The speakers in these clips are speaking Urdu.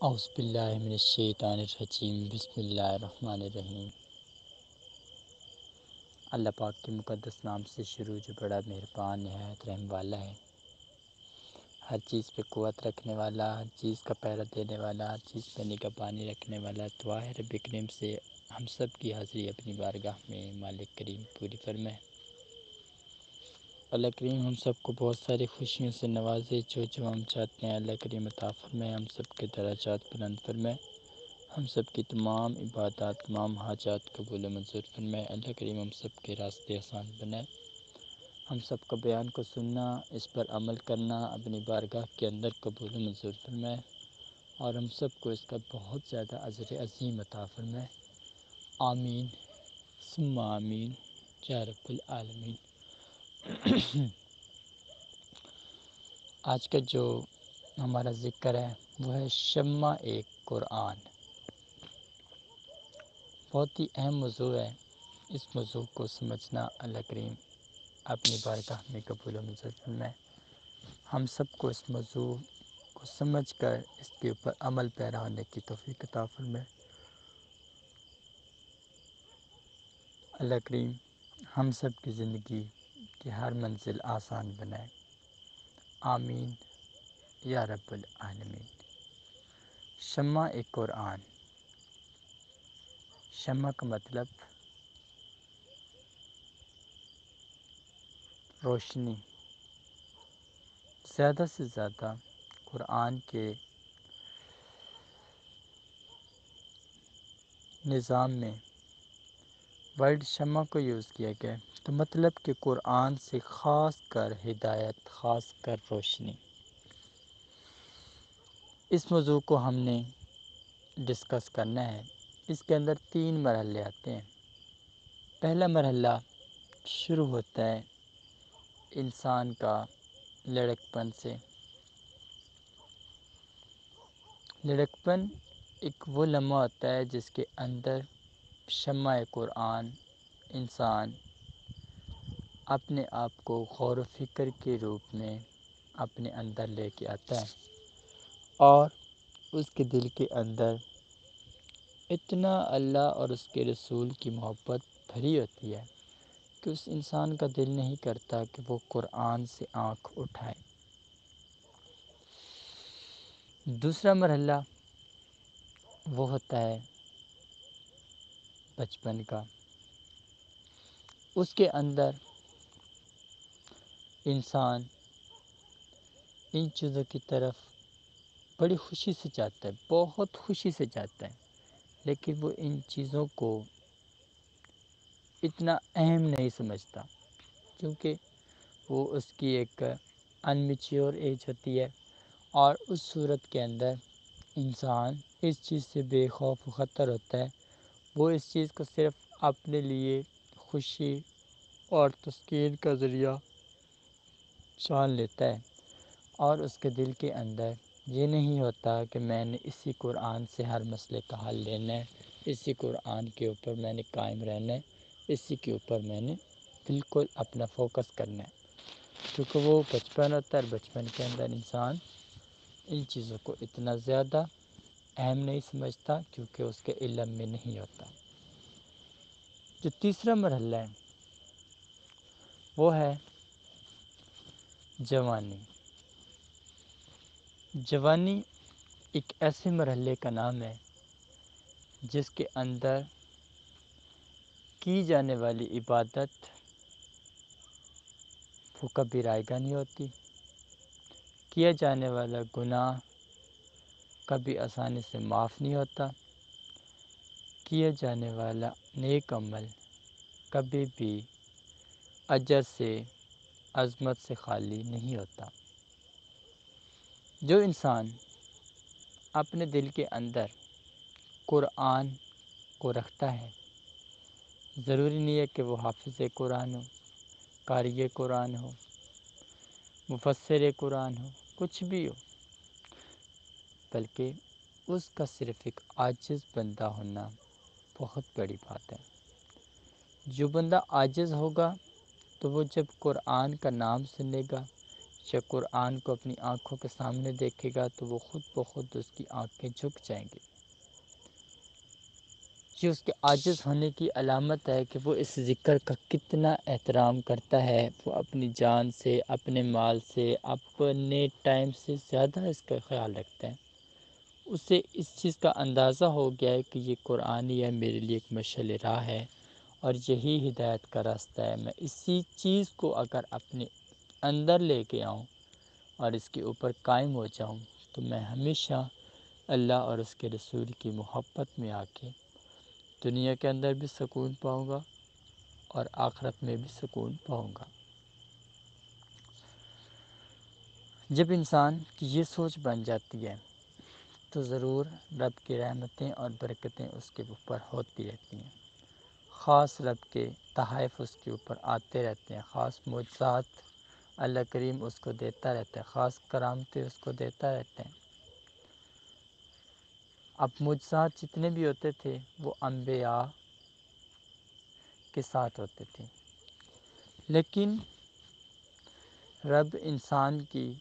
اعوذ باللہ من الشیطان الرجیم بسم اللہ الرحمن الرحیم۔ اللہ پاک کے مقدس نام سے شروع جو بڑا مہربان نہایت رحم والا ہے، ہر چیز پہ قوت رکھنے والا، ہر چیز کا پہرا دینے والا، ہر چیز پہ نگہبانی رکھنے والا۔ دعا ہے رب کریم سے ہم سب کی حاضری اپنی بارگاہ میں مالک کریم پوری فرمائے۔ اللہ کریم ہم سب کو بہت ساری خوشیوں سے نوازے، جو ہم چاہتے ہیں اللہ کریم عطا فرمائے، ہم سب کے درجات بلند فرمائے، ہم سب کی تمام عبادات، تمام حاجات قبول و منظور فرمائے۔ اللہ کریم ہم سب کے راستے آسان بنائے، ہم سب کا بیان کو سننا، اس پر عمل کرنا اپنی بارگاہ کے اندر قبول و منظور فرمائے، اور ہم سب کو اس کا بہت زیادہ اجر عظیم عطا فرمائے۔ آمین ثم آمین یا رب العالمین۔ آج کا جو ہمارا ذکر ہے وہ ہے شمع قرآن۔ بہت ہی اہم موضوع ہے، اس موضوع کو سمجھنا اللہ کریم اپنی بارگاہ میں قبول و منظور فرمائے۔ ہم سب کو اس موضوع کو سمجھ کر اس کے اوپر عمل پیرا ہونے کی توفیق عطا فرمائے۔ اللہ کریم ہم سب کی زندگی کی ہر منزل آسان بنائے، آمین یا رب العالمین۔ شمع قرآن، شمع کا مطلب روشنی۔ زیادہ سے زیادہ قرآن کے نظام میں ورڈ شمع کو یوز کیا گیا ہے، تو مطلب کہ قرآن سے خاص کر ہدایت، خاص کر روشنی۔ اس موضوع کو ہم نے ڈسکس کرنا ہے۔ اس کے اندر 3 مرحلے آتے ہیں۔ پہلا مرحلہ شروع ہوتا ہے انسان کا لڑکپن سے۔ لڑکپن ایک وہ لمحہ ہوتا ہے جس کے اندر شمع قرآن انسان اپنے آپ کو غور و فکر کے روپ میں اپنے اندر لے کے آتا ہے، اور اس کے دل کے اندر اتنا اللہ اور اس کے رسول کی محبت بھری ہوتی ہے کہ اس انسان کا دل نہیں کرتا کہ وہ قرآن سے آنکھ اٹھائے۔ دوسرا مرحلہ وہ ہوتا ہے بچپن کا۔ اس کے اندر انسان ان چیزوں کی طرف بڑی خوشی سے جاتا ہے، بہت خوشی سے جاتا ہے، لیکن وہ ان چیزوں کو اتنا اہم نہیں سمجھتا، کیونکہ وہ اس کی ایک انمیچیور ایج ہوتی ہے، اور اس صورت کے اندر انسان اس چیز سے بے خوف و خطر ہوتا ہے۔ وہ اس چیز کو صرف اپنے لیے خوشی اور تسکین کا ذریعہ جان لیتا ہے، اور اس کے دل کے اندر یہ نہیں ہوتا کہ میں نے اسی قرآن سے ہر مسئلے کا حل لینا ہے، اسی قرآن کے اوپر میں نے قائم رہنا ہے، اسی کے اوپر میں نے بالکل اپنا فوکس کرنا ہے، کیونکہ وہ بچپن ہوتا ہے، بچپن کے اندر انسان ان چیزوں کو اتنا زیادہ اہم نہیں سمجھتا، کیونکہ اس کے علم میں نہیں ہوتا۔ جو تیسرا مرحلہ ہے وہ ہے جوانی۔ جوانی ایک ایسے مرحلے کا نام ہے جس کے اندر کی جانے والی عبادت وہ کبھی رائگاں نہیں ہوتی، کیا جانے والا گناہ کبھی آسانی سے معاف نہیں ہوتا، کیا جانے والا نیک عمل کبھی بھی اجر سے، عظمت سے خالی نہیں ہوتا۔ جو انسان اپنے دل کے اندر قرآن کو رکھتا ہے، ضروری نہیں ہے کہ وہ حافظ قرآن ہو، قاری قرآن ہو، مفسر قرآن ہو، کچھ بھی ہو، بلکہ اس کا صرف ایک عاجز بندہ ہونا بہت بڑی بات ہے۔ جو بندہ عاجز ہوگا تو وہ جب قرآن کا نام سنے گا جب قرآن کو اپنی آنکھوں کے سامنے دیکھے گا تو وہ خود بخود اس کی آنکھیں جھک جائیں گی۔ یہ اس کے عاجز ہونے کی علامت ہے کہ وہ اس ذکر کا کتنا احترام کرتا ہے، وہ اپنی جان سے، اپنے مال سے، اپنے ٹائم سے زیادہ اس کا خیال رکھتا ہے۔ اسے اس چیز کا اندازہ ہو گیا ہے کہ یہ قرآن ہے میرے لیے ایک مشعل راہ ہے اور یہی ہدایت کا راستہ ہے۔ میں اسی چیز کو اگر اپنے اندر لے کے آؤں اور اس کے اوپر قائم ہو جاؤں تو میں ہمیشہ اللہ اور اس کے رسول کی محبت میں آ کے دنیا کے اندر بھی سکون پاؤں گا اور آخرت میں بھی سکون پاؤں گا۔ جب انسان کی یہ سوچ بن جاتی ہے تو ضرور رب کی رحمتیں اور برکتیں اس کے اوپر ہوتی رہتی ہیں، خاص رب کے تحائف اس کے اوپر آتے رہتے ہیں، خاص معجزات اللہ کریم اس کو دیتا رہتا ہے، خاص کرامتیں اس کو دیتا رہتے ہیں۔ اب معجزات جتنے بھی ہوتے تھے وہ انبیاء کے ساتھ ہوتے تھے، لیکن رب انسان کی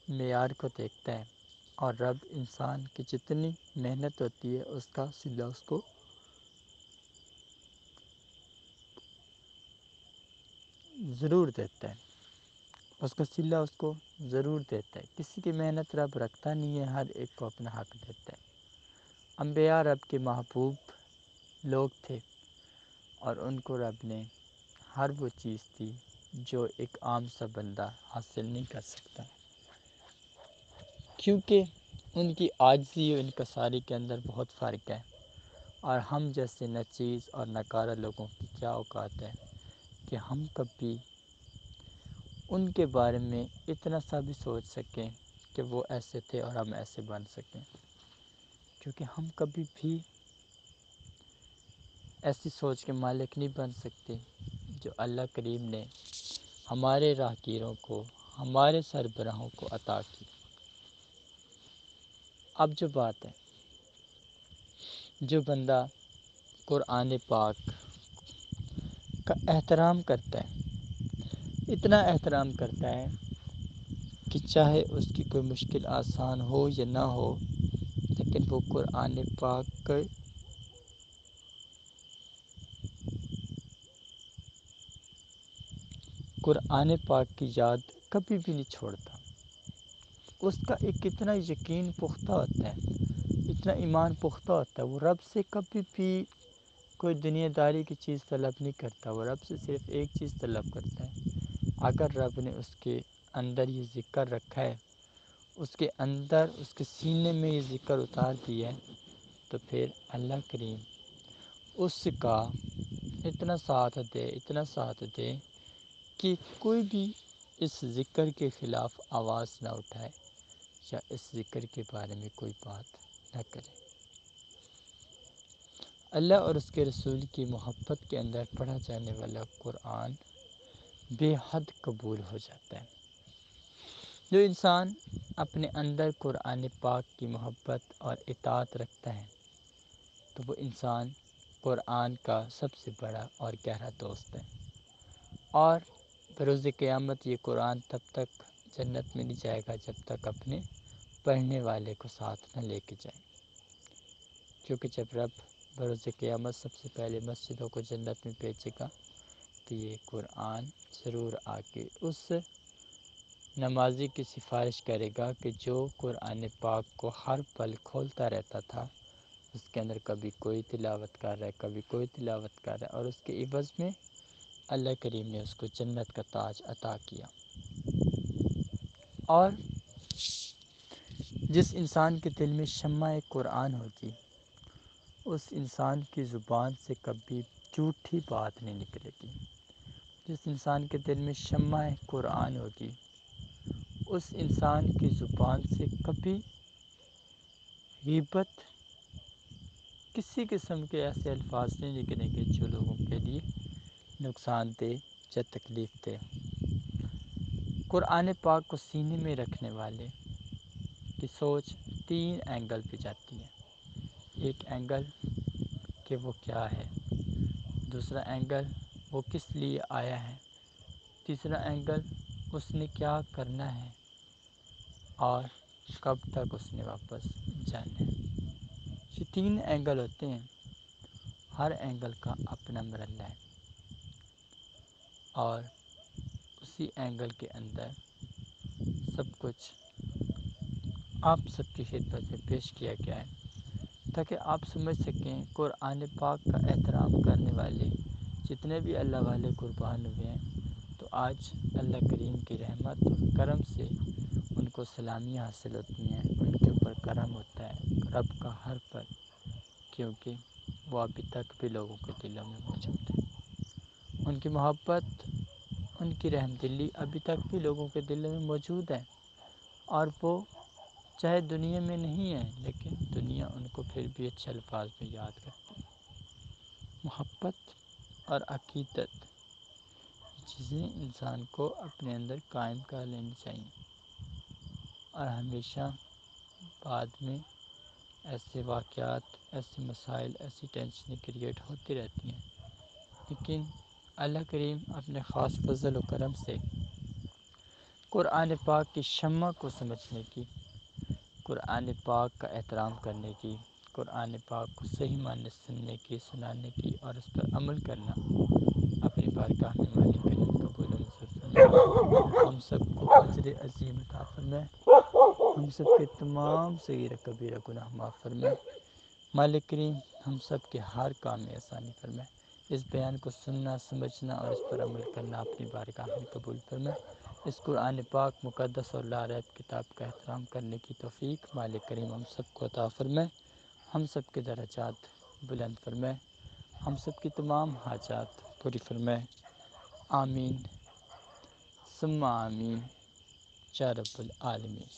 معیار کو دیکھتا ہے اور رب انسان کی جتنی محنت ہوتی ہے اس کا صلہ اس کو ضرور دیتا ہے، اس کا صلہ اس کو ضرور دیتا ہے۔ کسی کی محنت رب رکھتا نہیں ہے، ہر ایک کو اپنا حق دیتا ہے۔ انبیاء رب کے محبوب لوگ تھے اور ان کو رب نے ہر وہ چیز دی جو ایک عام سا بندہ حاصل نہیں کر سکتا، کیونکہ ان کی عاجزی اور انکساری کے اندر بہت فرق ہے، اور ہم جیسے ناچیز اور ناکارہ لوگوں کی کیا اوقات ہے کہ ہم کبھی ان کے بارے میں اتنا سا بھی سوچ سکیں کہ وہ ایسے تھے اور ہم ایسے بن سکیں، کیونکہ ہم کبھی بھی ایسی سوچ کے مالک نہیں بن سکتے جو اللہ کریم نے ہمارے راہگیروں کو، ہمارے سربراہوں کو عطا کی۔ اب جو بات ہے، جو بندہ قرآن پاک کا احترام کرتا ہے، اتنا احترام کرتا ہے کہ چاہے اس کی کوئی مشکل آسان ہو یا نہ ہو، لیکن وہ قرآن پاک کی یاد کبھی بھی نہیں چھوڑتا۔ اس کا ایک اتنا یقین پختہ ہوتا ہے، اتنا ایمان پختہ ہوتا ہے، وہ رب سے کبھی بھی کوئی دنیا داری کی چیز طلب نہیں کرتا، وہ رب سے صرف ایک چیز طلب کرتا ہے۔ اگر رب نے اس کے اندر یہ ذکر رکھا ہے، اس کے اندر، اس کے سینے میں یہ ذکر اتار دیا ہے، تو پھر اللہ کریم اس کا اتنا ساتھ دے کہ کوئی بھی اس ذکر کے خلاف آواز نہ اٹھائے یا اس ذکر کے بارے میں کوئی بات نہ کرے۔ اللہ اور اس کے رسول کی محبت کے اندر پڑھا جانے والا قرآن بے حد قبول ہو جاتا ہے۔ جو انسان اپنے اندر قرآن پاک کی محبت اور اطاعت رکھتا ہے تو وہ انسان قرآن کا سب سے بڑا اور گہرا دوست ہے، اور بروز قیامت یہ قرآن تب تک جنت میں نہیں جائے گا جب تک اپنے پڑھنے والے کو ساتھ نہ لے کے جائے، کیونکہ جب رب بروز قیامت سب سے پہلے مسجدوں کو جنت میں بھیجے گا تو یہ قرآن ضرور آ کے اس نمازی کی سفارش کرے گا کہ جو قرآن پاک کو ہر پل کھولتا رہتا تھا، اس کے اندر کبھی کوئی تلاوت کر رہا ہے، کبھی کوئی تلاوت کر رہا ہے، اور اس کے عوض میں اللہ کریم نے اس کو جنت کا تاج عطا کیا۔ اور جس انسان کے دل میں شمع قرآن ہوگی، اس انسان کی زبان سے کبھی جھوٹی بات نہیں نکلے گی۔ جس انسان کے دل میں شمع قرآن ہوگی، اس انسان کی زبان سے کبھی غیبت، کسی قسم کے ایسے الفاظ نہیں نکلیں گے جو لوگوں کے لیے نقصان دہ یا تکلیف دہ۔ قرآن پاک کو سینے میں رکھنے والے کی سوچ 3 اینگل پہ جاتی ہے۔ ایک اینگل کہ وہ کیا ہے، دوسرا اینگل وہ کس لیے آیا ہے، تیسرا اینگل اس نے کیا کرنا ہے، اور کب تک اس نے واپس جانا ہے۔ یہ 3 اینگل ہوتے ہیں، ہر اینگل کا اپنا مرحلہ ہے، اور اسی اینگل کے اندر سب کچھ آپ سب کی خدمت میں پیش کیا گیا ہے، تاکہ آپ سمجھ سکیں قرآن پاک کا احترام کرنے والے جتنے بھی اللہ والے قربان ہوئے ہیں، تو آج اللہ کریم کی رحمت اور کرم سے ان کو سلامیاں حاصل ہوتی ہیں، ان کے اوپر کرم ہوتا ہے رب کا ہر پر، کیونکہ وہ ابھی تک بھی لوگوں کے دلوں میں موجود ہے۔ ان کی محبت، ان کی رحم دلی ابھی تک بھی لوگوں کے دلوں میں موجود ہے، اور وہ چاہے دنیا میں نہیں ہے، لیکن دنیا ان کو پھر بھی اچھے الفاظ میں یاد کرتی ہے۔ محبت اور عقیدت، یہ چیزیں انسان کو اپنے اندر قائم کر لینی چاہیے، اور ہمیشہ بعد میں ایسے واقعات، ایسے مسائل، ایسی ٹینشنیں کریٹ ہوتی رہتی ہیں، لیکن اللہ کریم اپنے خاص فضل و کرم سے قرآن پاک کی شمع کو سمجھنے کی، قرآن پاک کا احترام کرنے کی، قرآن پاک کو صحیح معنی سننے کی، سنانے کی، اور اس پر عمل کرنا اپنی بارگاہ میں مالک کریم قبول و منظور فرمائے۔ ہم سب کو اجر عظیم عطا فرمائے، ہم سب کے تمام صغیرہ کبیرہ گناہ معاف فرمائے۔ مالک کریم ہم سب کے ہر کام میں آسانی فرمائے۔ اس بیان کو سننا، سمجھنا اور اس پر عمل کرنا اپنی بارگاہ میں قبول فرمائے۔ اس قرآن پاک مقدس اور لا ریب کتاب کا احترام کرنے کی توفیق مالک کریم ہم سب کو عطا فرمائے۔ ہم سب کے درجات بلند فرمائے، ہم سب کی تمام حاجات پوری فرمائے۔ آمین ثم آمین یا رب العالمین۔